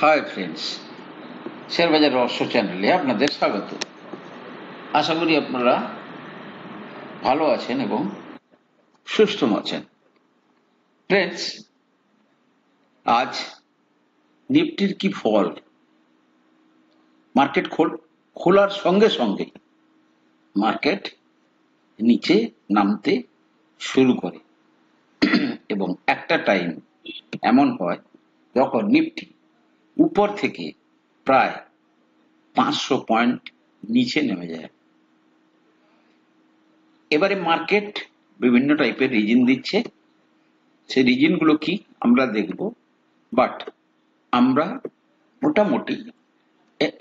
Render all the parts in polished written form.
Hi friends, শেয়ারবাজার রহস্য চ্যানেলে আপনাদের স্বাগত। আশা করি আপনারা ভালো আছেন এবং সুস্থ আছেন। ফ্রেন্ডস, আজ নিফটির কি ফল? মার্কেট খোলার সঙ্গে সঙ্গে মার্কেট নিচে নামতে শুরু করে এবং একটা টাইম এমন হয় যখন নিফটি উপর থেকে প্রায় 500 পয়েন্ট নিচে নেমে যায়। এবারে মার্কেট বিভিন্ন টাইপের রিজন দিচ্ছে, সেই রিজন গুলো কি আমরা দেখব। বাট আমরা মোটামুটি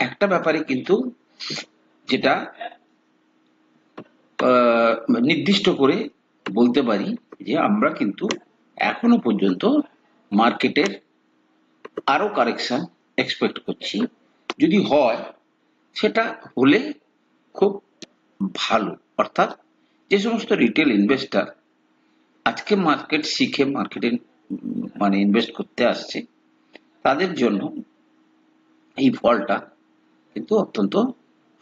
একটা ব্যাপারে কিন্তু যেটা নির্দিষ্ট করে বলতে পারি যে আমরা কিন্তু এখনো পর্যন্ত মার্কেটের আরো কারেকশন এক্সপেক্ট করছি। যদি হয় সেটা হলে খুব ভালো, অর্থাৎ যে সমস্ত রিটেল ইনভেস্টর আজকে মার্কেট শিখে মার্কেটে ইনভেস্ট করতে আসছে তাদের জন্য এই ফলটা কিন্তু অত্যন্ত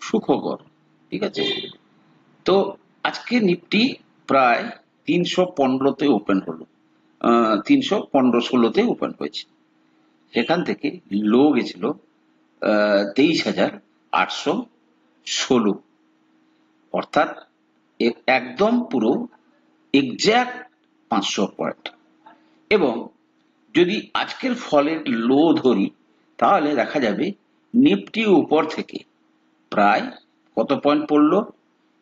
সুখকর। ঠিক আছে, তো আজকে নিফটি প্রায় 315তে ওপেন হলো, 315-16তে ওপেন হয়েছে। সেখান থেকে লো গেছিল 23,816, অর্থাৎ একদম পুরো এক্সাক্ট 500 পয়েন্ট। এবং যদি আজকের ফলের লো ধরি তাহলে দেখা যাবে নিফটি উপর থেকে প্রায় কত পয়েন্ট পড়লো?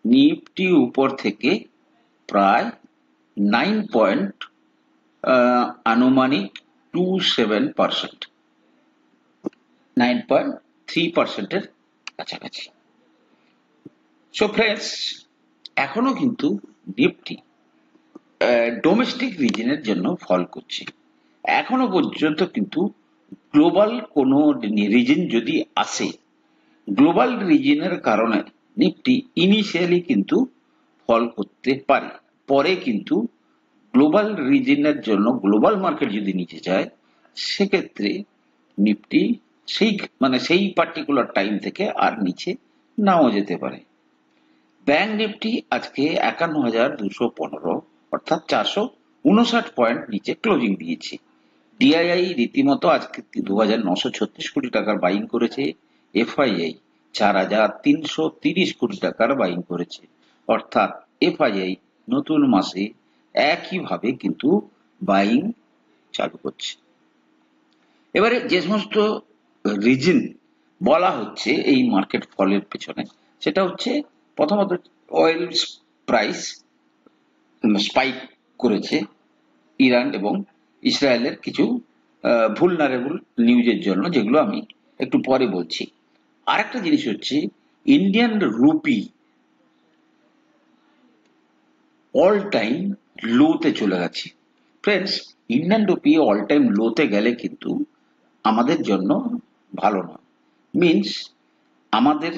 নিফটি উপর থেকে প্রায় 9 পয়েন্ট, আনুমানিক 27%, 9.3%-এর কাছাকাছি। সো ফ্রেন্ডস, এখনো কিন্তু নিফটি ডোমেস্টিক রিজনের জন্য ফল করছে। এখনো পর্যন্ত কিন্তু গ্লোবাল কোনো রিজন যদি আসে, গ্লোবাল রিজনের কারণে নিফটি ইনিশিয়ালি কিন্তু ফল করতে পারে, পরে কিন্তু গ্লোবাল রিজনের জন্য গ্লোবাল মার্কেট যদি নিচে যায় সেক্ষেত্রে নিফটি সেই পার্টিকুলার টাইম থেকে আর নিচে নাও যেতে পারে। ব্যাংক নিফটি আজকে 51,215, অর্থাৎ 459 পয়েন্ট নিচে ক্লোজিং দিয়েছে। ডিআইআই রীতিমতো আজকে 2,936 কোটি টাকার বাইং করেছে। এফআইআই 4,330 কোটি টাকার বাইং করেছে, অর্থাৎ এফআইআই নতুন মাসে একইভাবে কিন্তু বাইং চালু করছে। এবারে যে সমস্ত রিজন বলা হচ্ছে এই মার্কেট ফলের পেছনে, সেটা হচ্ছে প্রথমত অয়েল প্রাইস স্পাইক করেছে ইরান এবং ইসরায়েলের কিছু ভুলনারেবল নিউজের জন্য, যেগুলো আমি একটু পরে বলছি। আরেকটা জিনিস হচ্ছে ইন্ডিয়ান রুপি অল টাইম লোতে চলে গেছে। Friends, Indian rupee all time লোতে গেলে কিন্তু আমাদের জন্য ভালো না। মিনস আমাদের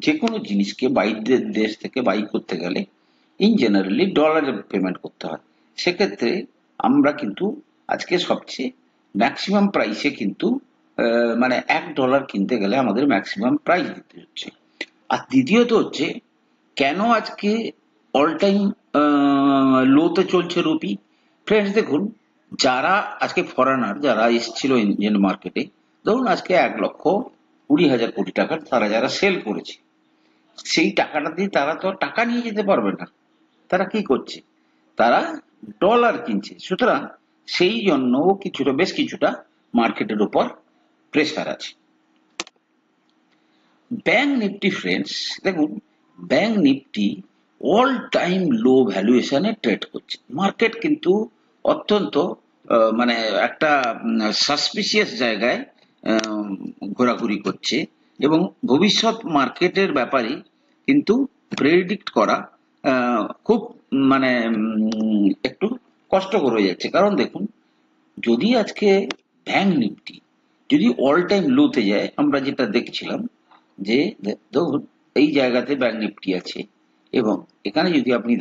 যে কোনো জিনিসকে বাইরের দেশ থেকে বাই করতে গেলে ইন জেনারেলি ডলারে পেমেন্ট করতে হয়। সেক্ষেত্রে আমরা কিন্তু আজকে সবচেয়ে ম্যাক্সিমাম প্রাইসে কিন্তু $1 কিনতে গেলে আমাদের ম্যাক্সিমাম প্রাইস দিতে হচ্ছে। আর দ্বিতীয়ত হচ্ছে কেন আজকে অল টাইম লোতে চলছে রুপি। ফ্রেন্ডস দেখুন, যারা আজকে ফরেনার যারা এসেছিল ইন্ডিয়ান মার্কেটে, ধরুন আজকে 1,20,000 কোটি টাকার তারা যারা সেল করেছে, সেই টাকাটা দিয়ে তারা তো টাকা নিয়ে যেতে পারবে না। তারা কি করছে? তারা ডলার কিনছে। সুতরাং সেই জন্য বেশ কিছুটা মার্কেটের উপর প্রেসার আছে। ব্যাংক নিফটি ফ্রেন্ডস দেখুন, bank Nifty all time low ভ্যালুয়েশনে ট্রেড করছে। মার্কেট কিন্তু অত্যন্ত একটা সাসপিসিয়াস জায়গায় ঘোরাঘুরি করছে এবং ভবিষ্যৎ মার্কেটের ব্যাপারে কিন্তু প্রেডিক্ট করা খুব একটু কষ্টকর হয়ে যাচ্ছে। কারণ দেখুন, যদি আজকে ব্যাংক নিফটি যদি অল টাইম লোতে যায়, আমরা যেটা দেখছিলাম যে ধরুন এই জায়গাতে ব্যাংক নিফটি আছে এবং এখানে যদি আপনি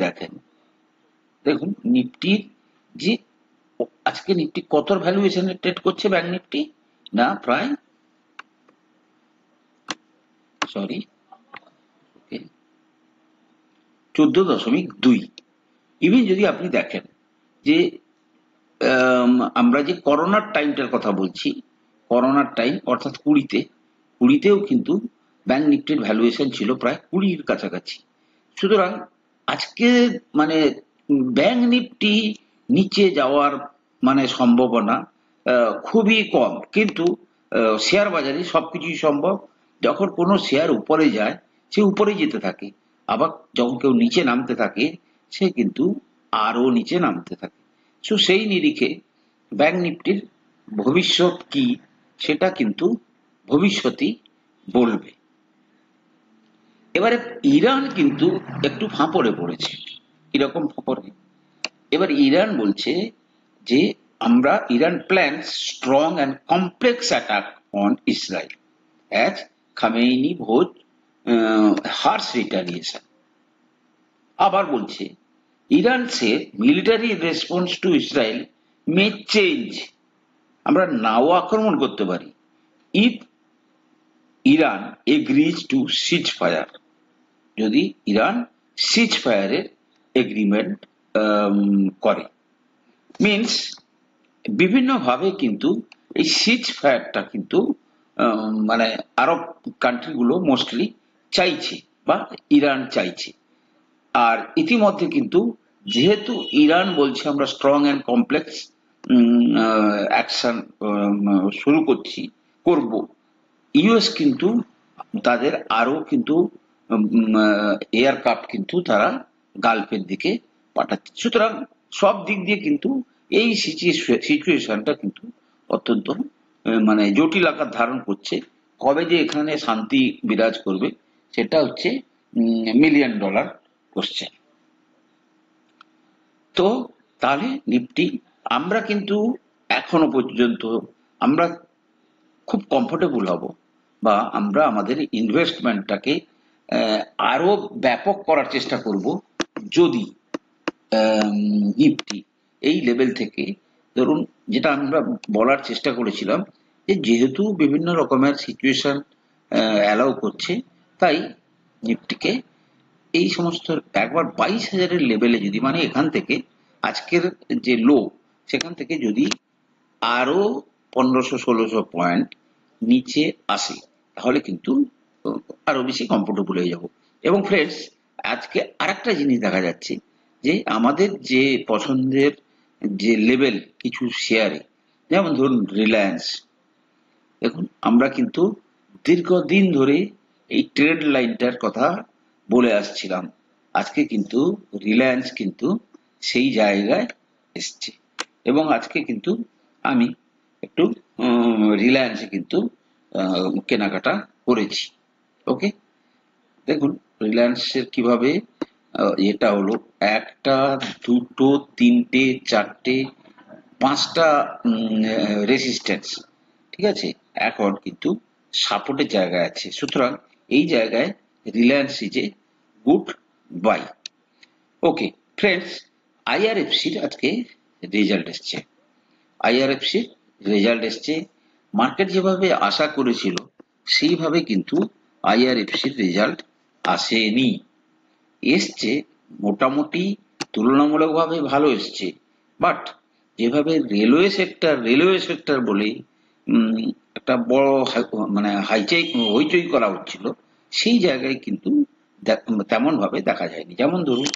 দেখুন নিফটির যে আজকে নিফটি কত ভ্যালুয়েশনে ট্রেড করছে ব্যাংক নিফটি, না প্রায় 14.2। ইভেন যদি আপনি দেখেন যে আমরা যে করোনার টাইমটার কথা বলছি, করোনার টাইম অর্থাৎ কুড়িতেও কিন্তু ব্যাংক নিফটির ভ্যালুয়েশন ছিল প্রায় 20-র কাছাকাছি। সুতরাং আজকে মানে ব্যাংক নিফটি নিচে যাওয়ার সম্ভাবনা খুবই কম, কিন্তু শেয়ার বাজারে সবকিছুই সম্ভব। যখন কোনো শেয়ার উপরে যায় সে উপরেই যেতে থাকে, আবার যখন কেউ নিচে নামতে থাকে সে কিন্তু আরো নিচে নামতে থাকে। সো সেই নিরিখে ব্যাংক নিফটির ভবিষ্যৎ কি সেটা কিন্তু ভবিষ্যতই বলবে। এবারে ইরান কিন্তু একটু ফাঁপড়ে পড়েছে। কিরকম ফাঁপড়ে? এবার ইরান বলছে যে Iran plans strong and complex attack on Israel as Khamenei vows harsh retaliation. আবার বলছে Iran says military response to Israel may change, আমরা নাও আক্রমণ করতে পারি, if Iran agrees to ceasefire, যদি ইরান সিজ ফায়ারের এগ্রিমেন্ট করে। মিনস বিভিন্নভাবে কিন্তু এই সিজ ফায়ারটা কিন্তু আরব কান্ট্রিগুলো মোস্টলি চাইছে বা ইরান চাইছে। আর ইতিমধ্যে কিন্তু যেহেতু ইরান বলছে আমরা স্ট্রং অ্যান্ড কমপ্লেক্স অ্যাকশন শুরু করব, ইউএস কিন্তু তাদের আরো কিন্তু এয়ারক্রাফট কিন্তু তারা গালফের দিকে পাঠাচ্ছে। সুতরাং সব দিক দিয়ে কিন্তু এই সিচুয়েশনটা কিন্তু অত্যন্ত জটিল আকার ধারণ করছে। কবে যে এখানে শান্তি বিরাজ করবে সেটা হচ্ছে $1,000,000 কোশ্চেন। তো তাহলে নিফটি আমরা কিন্তু এখনো পর্যন্ত আমরা খুব কমফোর্টেবল হব, বা আমরা আমাদের ইনভেস্টমেন্টটাকে আরো ব্যাপক করার চেষ্টা করব যদি নিফটি এই লেভেল থেকে, ধরুন যেটা আমরা বলার চেষ্টা করেছিলাম যে যেহেতু বিভিন্ন রকমের সিচুয়েশন অ্যালাউ করছে, তাই নিফটিকে এই সমস্ত একবার 22,000-এর লেভেলে যদি এখান থেকে আজকের যে লো সেখান থেকে যদি আরো 1500-1600 পয়েন্ট নিচে আসে তাহলে কিন্তু আরো বেশি কমফোর্টেবল হয়ে যাব। এবং ফ্রেন্ডস, আজকে আরেকটা জিনিস দেখা যাচ্ছে যে আমাদের যে পছন্দের যে লেভেল কিছু শেয়ারে, যেমন ধরুন রিলায়েন্স, দেখুন আমরা কিন্তু দীর্ঘদিন ধরে এই ট্রেড লাইনটার কথা বলে আসছিলাম। আজকে কিন্তু রিলায়েন্স কিন্তু সেই জায়গায় এসছে, এবং আজকে কিন্তু আমি একটু রিলায়েন্সে কিন্তু কেনাকাটা করেছি। ওকে, দেখুন রিলায়েন্সের কিভাবে এটা হলো 1টা 2টো 3টে 4টে 5টা রেসিস্ট্যান্স, ঠিক আছে, এখন কিন্তু সাপোর্টের জায়গায় আছে। সুতরাং এই জায়গায় Reliance is a good buy. Okay friends, আইআরএফসির আজকে রেজাল্ট এসছে। আইআরএফসির রেজাল্ট এসছে, মার্কেট যেভাবে আশা করেছিল সেইভাবে কিন্তু আইআরএফসির রেজাল্ট আসেনি। এসছে মোটামুটি তুলনামূলকভাবে ভালো এসছে, বাট যেভাবে রেলওয়ে সেক্টর বলে একটা বড় হইচই করা হচ্ছিল, সেই জায়গায় কিন্তু তেমন ভাবে দেখা যায়নি। যেমন ধরুন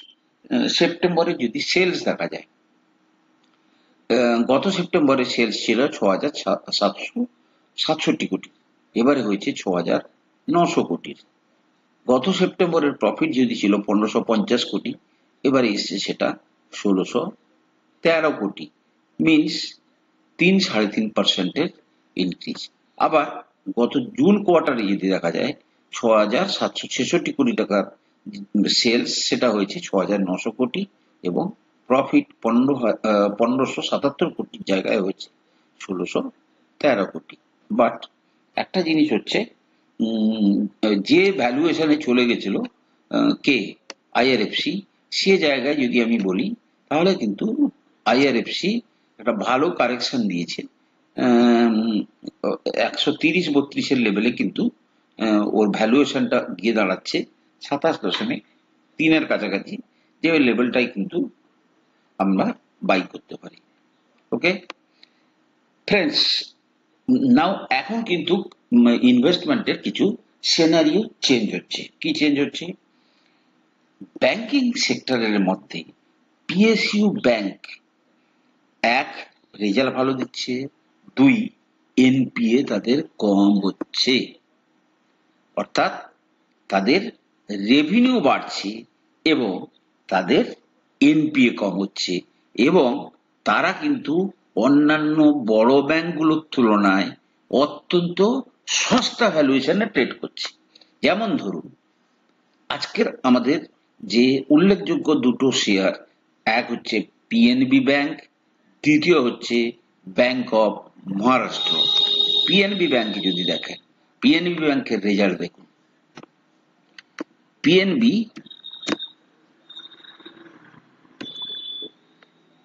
সেপ্টেম্বরে যদি সেলস দেখা যায়, গত সেপ্টেম্বরে সেলস ছিল 6,767 কোটি, এবারে হয়েছে 6,900 কোটির। গত সেপ্টেম্বরের প্রফিট যদি ছিল 1,550 কোটি, এবারে এসছে সেটা 1,613 কোটি, মিনস 3-3.5% ইনক্রিজ। আবার গত জুন কোয়ার্টারে যদি দেখা যায় 6,766 কোটি টাকার সেলস, সেটা হয়েছে 6,900 কোটি, এবং প্রফিট 1,577 কোটির জায়গায় হয়েছে 1,613 কোটি। বাট একটা জিনিস হচ্ছে, যে ভ্যালুয়েশনে চলে গেছিল আইআরএফসি, সে জায়গায় যদি আমি বলি তাহলে কিন্তু আইআরএফসি একটা ভালো কারেকশন দিয়েছে। 130-32 লেভেলে কিন্তু ওর ভ্যালুয়েশনটা গিয়ে দাঁড়াচ্ছে 27.3 কাছাকাছি, যে ওই লেভেলটাই কিন্তু আমরা বাই করতে পারি। ওকে ফ্রেন্ডস, নাও এখন কিন্তু ইনভেস্টমেন্টের কিছু সিনারিও চেঞ্জ হচ্ছে। কি চেঞ্জ হচ্ছে? ব্যাংকিং সেক্টরের মধ্যে পিএসইউ ব্যাংক এক, রেজাল্ট ভালো দিচ্ছে, দুই, এনপিএ তাদের কম হচ্ছে, অর্থাৎ তাদের রেভিনিউ বাড়ছে এবং তাদের এনপিএ কম হচ্ছে, এবং তারা কিন্তু অন্যান্য বড় ব্যাংকগুলোর তুলনায় অত্যন্ত সস্তা ভ্যালুয়েশনে ট্রেড করছে। যেমন ধরুন, আজকের আমাদের যে উল্লেখযোগ্য দুটো শেয়ার, এক হচ্ছে পিএনবি ব্যাংক, দ্বিতীয় হচ্ছে ব্যাংক অফ মহারাষ্ট্র। পিএনবি ব্যাংকে যদি দেখেন, পিএনবি ব্যাংকের রেজাল্ট দেখুন। পিএনবি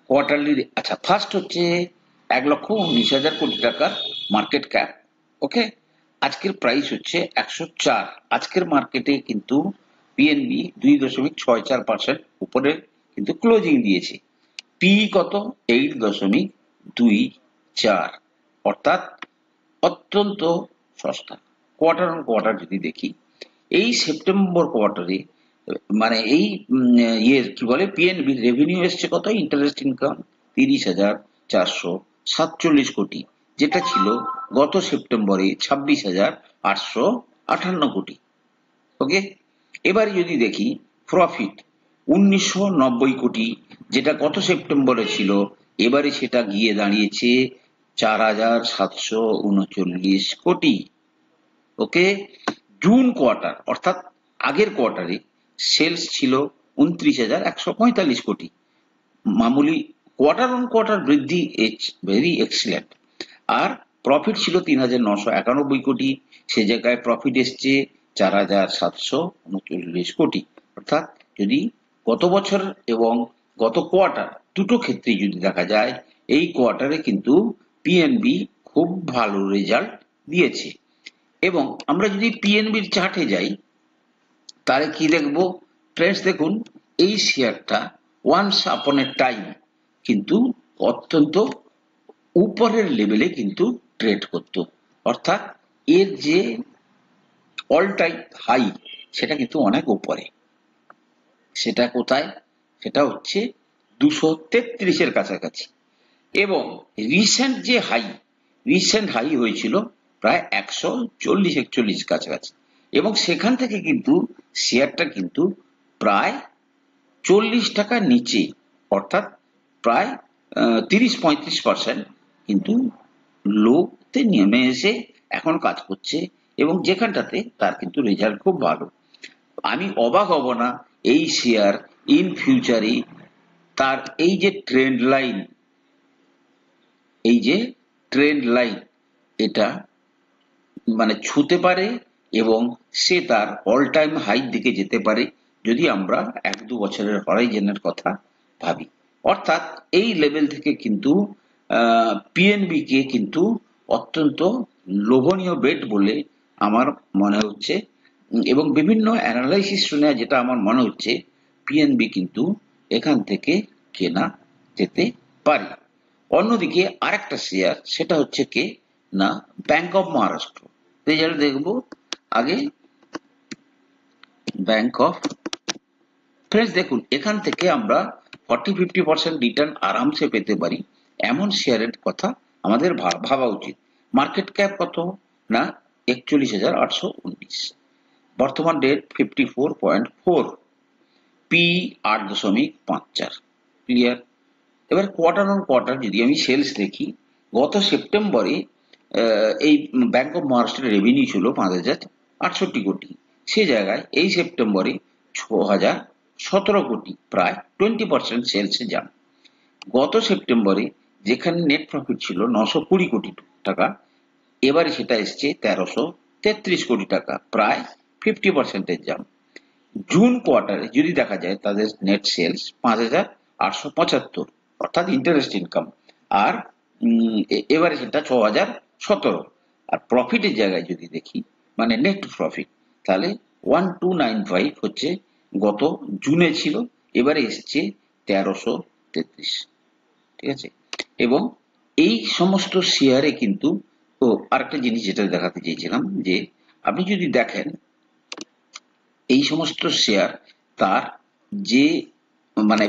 কোয়ার্টারলি, আচ্ছা ফার্স্ট হচ্ছে 1,19,000 কোটি টাকার মার্কেট ক্যাপ। ওকে, আজকের প্রাইস হচ্ছে 104। আজকের মার্কেটে কিন্তু পিএনবি 2.64% উপরে কিন্তু ক্লোজিং দিয়েছে। পি কত? 8.24, অর্থাৎ অত্যন্ত সস্তা। কোয়ার্টার অন কোয়ার্টার যদি দেখি, এই সেপ্টেম্বর কোয়ার্টারে মানে এই কি বলে পিএনবি রেভিনিউ এসছে কত? ইন্টারেস্ট ইনকাম 30,447 কোটি, যেটা ছিল গত সেপ্টেম্বরে 26,858 কোটি। ওকে, এবার যদি দেখি প্রফিট 1,990 কোটি, যেটা গত সেপ্টেম্বরে ছিল, এবারে সেটা গিয়ে দাঁড়িয়েছে 4,739 কোটি। ওকে, জুন কোয়ার্টার অর্থাৎ আগের কোয়ার্টারে সেলস ছিল 29,145 কোটি। মামুলি কোয়ার্টার অন কোয়ার্টার বৃদ্ধি, ভেরি এক্সিলেন্ট। আর প্রফিট ছিল 3,991 কোটি, সে জায়গায় প্রফিট এসছে 4,739 কোটি। অর্থাৎ যদি গত বছর এবং গত কোয়ার্টার দুটো ক্ষেত্রেই যদি দেখা যায়, এই কোয়ার্টারে কিন্তু পিএনবি খুব ভালো রেজাল্ট দিয়েছে। এবং আমরা যদি পিএনবির চার্টে যাই, তাহলে কি দেখবো? ফ্রেন্ডস দেখুন, এই শেয়ারটা ওয়ান্স আপন এ টাইম কিন্তু অত্যন্ত উপরের লেভেলে কিন্তু ট্রেড করত, অর্থাৎ এর যে অল টাইম হাই সেটা কিন্তু অনেক উপরে। সেটা কোথায়? সেটা হচ্ছে 233-এর কাছাকাছি। এবং রিসেন্ট হাই হয়েছিল প্রায় 140-41 কাছাকাছি, এবং সেখান থেকে কিন্তু শেয়ারটা কিন্তু প্রায় 40 টাকা নিচে, অর্থাৎ প্রায় 30-35% কিন্তু লোতে নেমে এসে এখন কাজ করছে, এবং যেখানটাতে তার কিন্তু রেজাল্ট খুব ভালো। আমি অবাক হব না এই শেয়ার ইন ফিউচারে তার এই যে ট্রেন্ড লাইন এটা মানে ছুঁতে পারে, এবং সে তার অল টাইম হাই দিকে যেতে পারে, যদি আমরা 1-2 বছরের হরাইজনের কথা ভাবি। অর্থাৎ এই লেভেল থেকে কিন্তু পিএনবি কে কিন্তু অত্যন্ত লোভনীয় বেট বলে আমার মনে হচ্ছে, এবং বিভিন্ন অ্যানালাইসিস শুনে যেটা আমার মনে হচ্ছে, পিএনবি কিন্তু এখান থেকে কেনা যেতে পারে। অন্যদিকে আরেকটা শেয়ার, সেটা হচ্ছে কে না, ব্যাংক অফ মহারাষ্ট্র। রেজাল্ট দেখবো আগে ব্যাংক অফ। ফ্রেন্ডস দেখুন, এখান থেকে আমরা 40-50% রিটার্ন আরামসে পেতে পারি, এমন শেয়ারের কথা আমাদের ভাবা উচিত। মার্কেট ক্যাপ কত না 41,819, বর্তমান ডেট 54.4, পি 8.54, ক্লিয়ার। এবার কোয়ার্টার অন কোয়ার্টার যদি আমি সেলস দেখি, গত সেপ্টেম্বরে এই ব্যাংক অফ মহারাষ্ট্রের রেভিনিউ ছিল 5,068 কোটি, সে জায়গায় এই সেপ্টেম্বরে 6,017 কোটি, প্রায় 20% সেলসে যান। গত সেপ্টেম্বরে যেখানে নেট প্রফিট ছিল 920 কোটি টাকা, এবারে সেটা এসছে 1,333 কোটি টাকা, প্রায় 50% যান। জুন কোয়ার্টারে যদি দেখা যায়, তাদের নেট সেলস 5,875, অর্থাৎ ইন্টারেস্ট ইনকাম, আর এবারে সেটা 6017। আর প্রফিটের জায়গায় যদি দেখি মানে নেট প্রফিট, তাহলে 1295 হচ্ছে গত জুনে ছিল, এবারে এসছে 1333। ঠিক আছে, এবং এই সমস্ত শেয়ারে কিন্তু আরেকটা জিনিস যেটা দেখাতে চেয়েছিলাম, যে আপনি যদি দেখেন এই সমস্ত শেয়ার তার যে মানে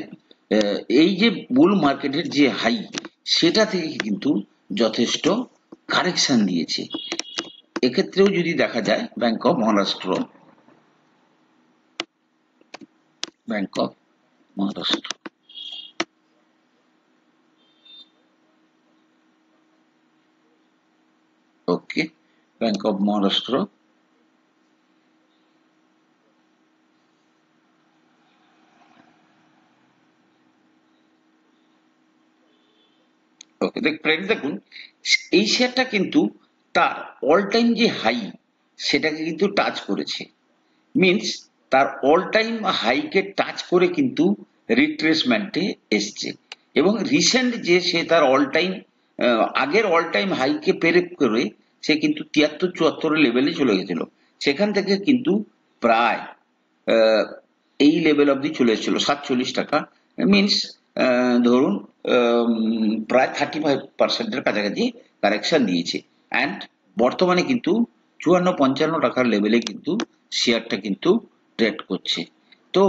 এই যে বুল মার্কেটের যে হাই, সেটা থেকে কিন্তু যথেষ্ট কারেকশন দিয়েছে। এক্ষেত্রেও যদি দেখা যায় bank of Maharashtra, okay, bank of Maharashtra, okay friend দেখুন, এই শেয়ারটা কিন্তু তার অল টাইম যে হাই সেটাকে কিন্তু টাচ করেছে, মিনস তার অল টাইম হাইকে টাচ করে কিন্তু রিট্রেসমেন্টে এসছে, এবং রিসেন্ট যে সে তার অল টাইম আগের অল টাইম হাইকে পেরেক করে সে কিন্তু 73-74 লেভেলে চলে গেছিল, সেখান থেকে কিন্তু প্রায় এই লেভেল অবধি চলে এসেছিল 47 টাকা, মিনস ধরুন প্রায় 35% কাছাকাছি কারেকশন দিয়েছে, অ্যান্ড বর্তমানে কিন্তু 54-55 টাকার লেভেলে কিন্তু শেয়ারটা কিন্তু ট্রেড করছে। তো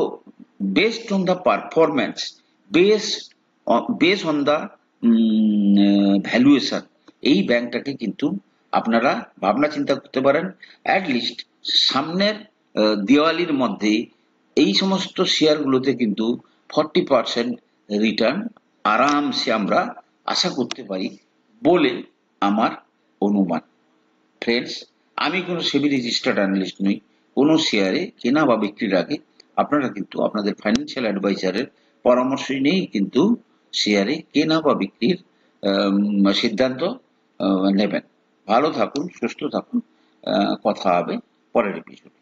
based on the performance, base on the valuation, এই ব্যাংকটাকে কিন্তু আপনারা ভাবনা চিন্তা করতে পারেন। অ্যাটলিস্ট সামনের দিওয়ালির মধ্যে এই সমস্ত শেয়ারগুলোতে কিন্তু 40% রিটার্ন আরামসে আমরা আশা করতে পারি বলে আমার অনুমান। ফ্রেন্ডস, আমি কোনো সেবি রেজিস্টার্ড অ্যানালিস্ট নই। কোনো শেয়ারে কেনা বা বিক্রির আগে আপনারা কিন্তু আপনাদের ফাইন্যান্সিয়াল অ্যাডভাইজারের পরামর্শ নিয়েই কিন্তু শেয়ারে কেনা বা বিক্রির সিদ্ধান্ত নেবেন। ভালো থাকুন, সুস্থ থাকুন, কথা হবে পরের এপিসোডে।